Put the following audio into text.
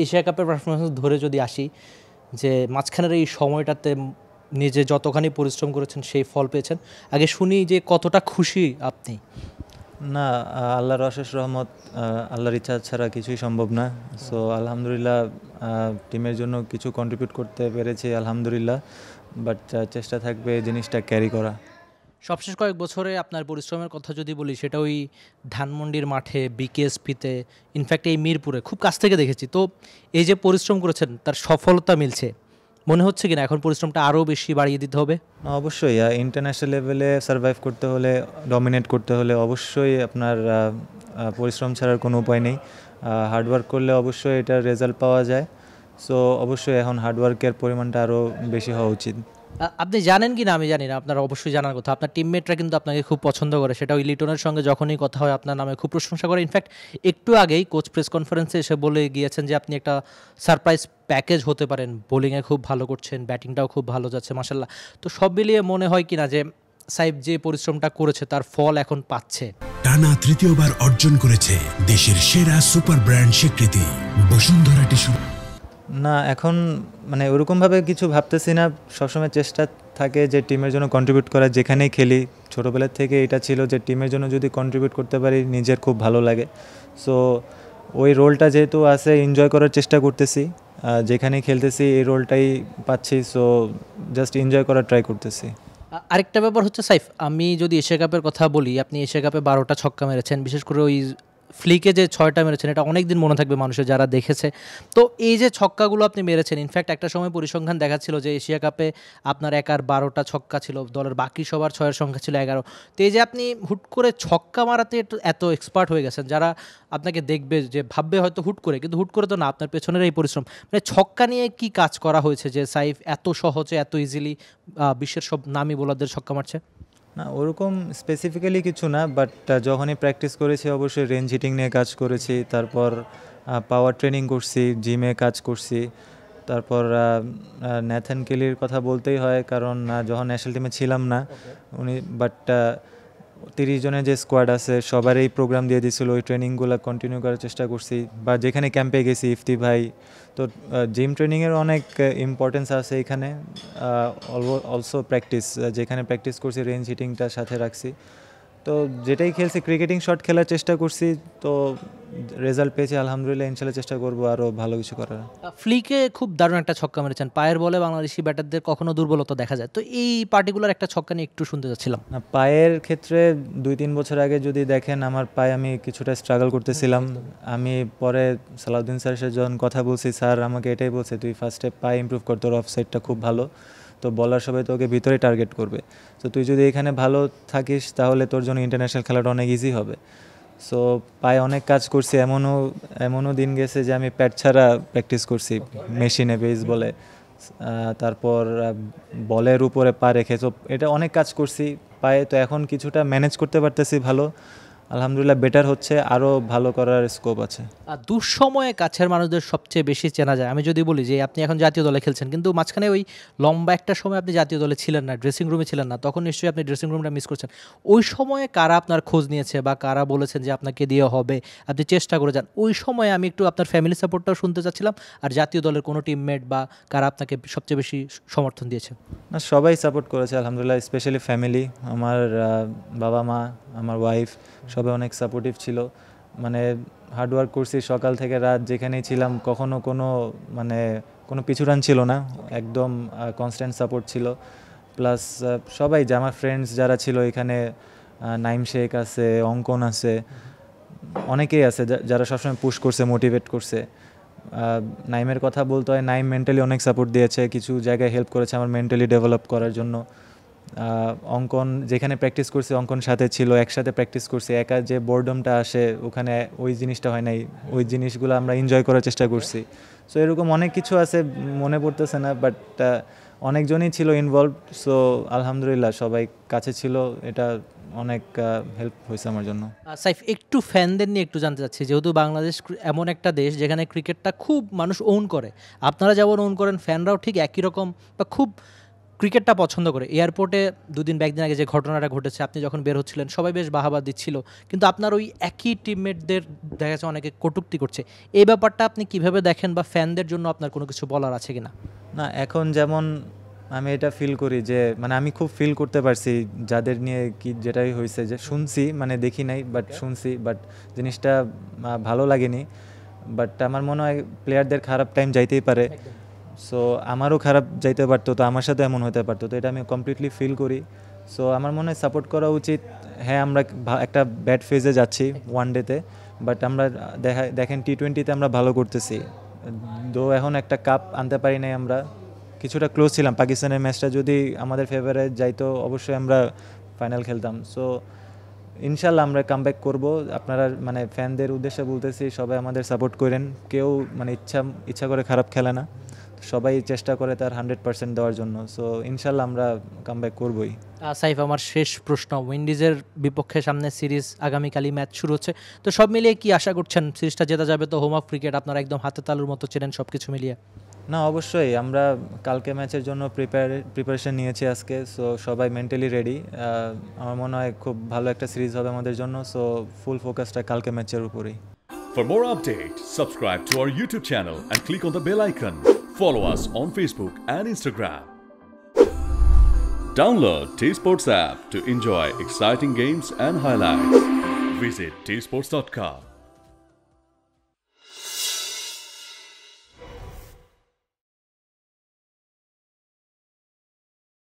Asia কাপের performance ধরে যদি আসি, যে মাঝখানের এই সময়টাতে নিজে যতখানি পরিশ্রম করেছেন সেই ফল পেয়েছেন, আগে শুনি যে কতটা খুশি আপনি? না, আল্লাহর অশেষ রহমত, আল্লাহর ইচ্ছা ছাড়া কিছুই সম্ভব না। সো আলহামদুলিল্লাহ, টিমের জন্য কিছু কন্ট্রিবিউট করতে পেরেছি আলহামদুলিল্লাহ। বাট চেষ্টা থাকবে জিনিসটা ক্যারি করা। সবশেষ কয়েক বছরে আপনার পরিশ্রমের কথা যদি বলি, সেটা ওই ধানমন্ডির মাঠে, বিকেএসপিতে, ইনফ্যাক্ট এই মিরপুরে খুব কাছ থেকে দেখেছি। তো এই যে পরিশ্রম করেছেন তার সফলতা মিলছে, মনে হচ্ছে কিনা এখন পরিশ্রমটা আরও বেশি বাড়িয়ে দিতে হবে? অবশ্যই ইন্টারন্যাশনাল লেভেলে সার্ভাইভ করতে হলে, ডমিনেট করতে হলে অবশ্যই আপনার পরিশ্রম ছাড়ার কোনো উপায় নেই। হার্ডওয়ার্ক করলে অবশ্যই এটার রেজাল্ট পাওয়া যায়। সো অবশ্যই এখন হার্ডওয়ার্কের পরিমাণটা আরও বেশি হওয়া উচিত। আপনি জানেন কি না আমি জানি না, আপনার অবশ্যই জানার কথা, আপনার টিমমেটরা কিন্তু আপনাকে খুব পছন্দ করে। সেটা ওই লিটনের সঙ্গে যখনই কথা হয় আপনার নামে খুব প্রশংসা করে। ইনফ্যাক্ট একটু আগেই কোচ প্রেস কনফারেন্সে এসে বলে গিয়েছেন যে আপনি একটা সারপ্রাইজ প্যাকেজ হতে পারেন, বোলিংয়ে খুব ভালো করছেন, ব্যাটিংটাও খুব ভালো যাচ্ছে মাশাল্লাহ। তো সব মিলিয়ে মনে হয় কিনা যে সাইফ যে পরিশ্রমটা করেছে তার ফল এখন পাচ্ছে? টানা তৃতীয়বার অর্জন করেছে দেশের সেরা সুপার ব্র্যান্ড স্বীকৃতি বসুন্ধরা টিস্যু। না, এখন মানে ওরকমভাবে কিছু ভাবতেছি না। সবসময় চেষ্টা থাকে যে টিমের জন্য কন্ট্রিবিউট করার, যেখানেই খেলি। ছোটোবেলার থেকে এটা ছিল যে টিমের জন্য যদি কন্ট্রিবিউট করতে পারি নিজের খুব ভালো লাগে। সো ওই রোলটা যেহেতু আছে, এনজয় করার চেষ্টা করতেছি। যেখানেই খেলতেছি এই রোলটাই পাচ্ছি। সো জাস্ট এনজয় করার ট্রাই করতেছি। আরেকটা ব্যাপার হচ্ছে সাইফ, আমি যদি এশিয়া কাপের কথা বলি, আপনি এশিয়া কাপে 12টা ছক্কা মেরেছেন, বিশেষ করে ওই ফ্লিকে যে 6টা মেরেছেন, এটা অনেক দিন মনে থাকবে মানুষের যারা দেখেছে। তো এই যে ছক্কাগুলো আপনি মেরেছেন, ইনফ্যাক্ট একটা সময় পরিসংখ্যান দেখাচ্ছিল যে এশিয়া কাপে আপনার একার 12টা ছক্কা ছিল, দলের বাকি সবার 6-এর সংখ্যা ছিল 11। তো এই যে আপনি হুট করে ছক্কা মারাতে এত এক্সপার্ট হয়ে গেছেন, যারা আপনাকে দেখবে যে ভাববে হয়তো হুট করে, কিন্তু হুট করে তো না, আপনার পেছনের এই পরিশ্রম। মানে ছক্কা নিয়ে কি কাজ করা হয়েছে যে সাইফ এত সহজে এত ইজিলি বিশ্বের সব নামি বোলারদের ছক্কা মারছে? না, ওরকম স্পেসিফিক্যালি কিছু না। বাট যখনই প্র্যাকটিস করেছি অবশ্যই রেঞ্জ হিটিং নিয়ে কাজ করেছি। তারপর পাওয়ার ট্রেনিং করছি, জিমে কাজ করছি। তারপর ন্যাথান কেলির কথা বলতেই হয়, কারণ যখন ন্যাশনাল টিমে ছিলাম না উনি, বাট 30 জনের যে স্কোয়াড আছে সবারই প্রোগ্রাম দিয়ে দিয়েছিল, ওই ট্রেনিংগুলো কন্টিনিউ করার চেষ্টা করছি। বা যেখানে ক্যাম্পে গেছি, ইফতি ভাই, তো জিম ট্রেনিংয়ের অনেক ইম্পর্টেন্স আছে এখানে। অলসো প্র্যাকটিস, যেখানে প্র্যাকটিস করছি রেঞ্জ হিটিংটা সাথে রাখছি। তো যেটাই খেলছি, ক্রিকেটিং শট খেলার চেষ্টা করছি। তো রেজাল্ট পেয়েছি আলহামদুলিল্লাহ। ইনশাল্লাহ চেষ্টা করবো আরও ভালো কিছু করার। ফ্লিকে খুব দারুণ একটা ছক্কা মেরেছেন, পায়ের বলে বাংলাদেশি ব্যাটারদের কখনো দুর্বলতা দেখা যায়। তো এই পার্টিকুলার একটা ছক্কা নিয়ে একটু শুনতে চাচ্ছিলাম। না, পায়ের ক্ষেত্রে 2-3 বছর আগে যদি দেখেন, আমার পায়ে আমি কিছুটা স্ট্রাগল করতেছিলাম। আমি পরে সালাউদ্দিন স্যারের সাথে যখন কথা বলছি, স্যার আমাকে এটাই বলছে, তুই ফার্স্টে পায়ে ইমপ্রুভ কর, তোর অফ সাইডটা খুব ভালো, তো বলার সবাই তোকে ভিতরে টার্গেট করবে। তো তুই যদি এখানে ভালো থাকিস তাহলে তোর জন্য ইন্টারন্যাশনাল খেলাটা অনেক ইজি হবে। সো পায়ে অনেক কাজ করছি। এমনও দিন গেছে যে আমি প্যাড ছাড়া প্র্যাকটিস করছি মেশিনে, বেস বলে। তারপর বলের উপরে পা রেখে, তো এটা অনেক কাজ করছি পায়ে। তো এখন কিছুটা ম্যানেজ করতে পারতেছি ভালো, আলহামদুলিল্লাহ। বেটার হচ্ছে, আরও ভালো করার স্কোপ আছে। আর দুঃসময়ে কাছের মানুষদের সবচেয়ে বেশি চেনা যায়। আমি যদি বলি যে আপনি এখন জাতীয় দলে খেলছেন, কিন্তু মাঝখানে ওই লম্বা একটা সময় আপনি জাতীয় দলে ছিলেন না, ড্রেসিং রুমে ছিলেন না, তখন নিশ্চয়ই আপনি ড্রেসিং রুমটা মিস করছেন। ওই সময়ে কারা আপনার খোঁজ নিয়েছে বা কারা বলেছেন যে আপনাকে দিয়ে হবে, আপনি চেষ্টা করে যান, ওই সময়ে আমি একটু আপনার ফ্যামিলি সাপোর্টটাও শুনতে চাচ্ছিলাম। আর জাতীয় দলের কোনো টিমমেট বা কারা আপনাকে সবচেয়ে বেশি সমর্থন দিয়েছে? না, সবাই সাপোর্ট করেছে আলহামদুলিল্লাহ, স্পেশালি ফ্যামিলি। আমার বাবা মা, আমার ওয়াইফ, সবাই অনেক সাপোর্টিভ ছিল। মানে হার্ডওয়ার্ক করছি সকাল থেকে রাত, যেখানেই ছিলাম কখনো কোনো পিছুটান ছিল না, একদম কনস্ট্যান্ট সাপোর্ট ছিল। প্লাস সবাই যে আমার ফ্রেন্ডস যারা ছিল এখানে, নাইম শেখ আছে, অঙ্কন আছে, অনেকেই আছে যারা সবসময় পুশ করছে, মোটিভেট করছে। নাইমের কথা বলতে হয়, নাইম মেন্টালি অনেক সাপোর্ট দিয়েছে, কিছু জায়গায় হেল্প করেছে আমার মেন্টালি ডেভেলপ করার জন্য। অঙ্কন যেখানে প্র্যাকটিস করছি, অঙ্কন সাথে ছিল, একসাথে প্র্যাকটিস করছি। একা যে বোর্ডমটা আসে ওখানে, ওই জিনিসটা হয় নাই। ওই জিনিসগুলো আমরা এনজয় করার চেষ্টা করছি। সো এরকম অনেক কিছু আছে, মনে পড়তেছে না, বাট অনেকজনই ছিল ইনভলভ। সো আলহামদুলিল্লাহ সবাই কাছে ছিল, এটা অনেক হেল্প হয়েছে আমার জন্য। সাইফ, একটু ফ্যানদের নিয়ে একটু জানতে চাচ্ছি। যেহেতু বাংলাদেশ এমন একটা দেশ যেখানে ক্রিকেটটা খুব মানুষ ওন করে, আপনারা যেমন ওন করেন, ফ্যানরাও ঠিক একই রকম বা খুব ক্রিকেটটা পছন্দ করে। এয়ারপোর্টে 2 দিন বা 1 দিন আগে যে ঘটনাটা ঘটেছে, আপনি যখন বের হচ্ছিলেন সবাই বেশ বাহাবা দিচ্ছিল, কিন্তু আপনার ওই একই টিমমেটদের দেখা যাচ্ছে অনেকে কটূক্তি করছে। এই ব্যাপারটা আপনি কিভাবে দেখেন, বা ফ্যানদের জন্য আপনার কোনো কিছু বলার আছে কিনা? না, এখন যেমন আমি এটা ফিল করি যে মানে আমি খুব ফিল করতে পারছি যাদের নিয়ে কি যেটাই হয়েছে, যে শুনছি, মানে দেখি নাই বাট শুনছি, বাট জিনিসটা ভালো লাগেনি। বাট আমার মনে হয় প্লেয়ারদের খারাপ টাইম যাইতেই পারে, সো আমারও খারাপ যাইতে পারতো, তো আমার সাথে এমন হতে পারতো, তো এটা আমি কমপ্লিটলি ফিল করি। সো আমার মনে হয় সাপোর্ট করা উচিত। হ্যাঁ, আমরা একটা ব্যাড ফেজে যাচ্ছি ওয়ান ডেতে, বাট আমরা দেখেন T20-তে আমরা ভালো করতেছি, দো এখন একটা কাপ আনতে পারি নাই আমরা, কিছুটা ক্লোজ ছিলাম। পাকিস্তানের ম্যাচটা যদি আমাদের ফেভারে যাইতো অবশ্যই আমরা ফাইনাল খেলতাম। সো ইনশাল্লাহ আমরা কামব্যাক করব। আপনারা মানে ফ্যানদের উদ্দেশ্যে বলতেছি, সবাই আমাদের সাপোর্ট করেন। কেউ মানে ইচ্ছা করে খারাপ খেলে না, সবাই চেষ্টা করে তার 100% দেওয়ার জন্য। সো ইনশাল্লাহ আমরা কামব্যাক করবই। সাইফ, আমার শেষ প্রশ্ন, উইন্ডিজের বিপক্ষে সামনে সিরিজ, আগামীকালই ম্যাচ শুরু হচ্ছে, তো সব মিলিয়ে কি আশা করছেন? সিরিজটা জেতা যাবে তো? হোম অফ ক্রিকেট আপনারা একদম হাতে তালুর মতো চেনেন সব কিছু মিলিয়ে। না, অবশ্যই আমরা কালকে ম্যাচের জন্য প্রিপারেশন নিয়েছি আজকে, সো সবাই মেন্টালি রেডি। আমার মনে হয় খুব ভালো একটা সিরিজ হবে আমাদের জন্য, সো ফুল ফোকাসটা কালকে ম্যাচের উপরেই। For more updates, subscribe to our YouTube channel and click on the bell icon. Follow us on Facebook and Instagram. Download T-Sports app to enjoy exciting games and highlights. Visit tsports.com.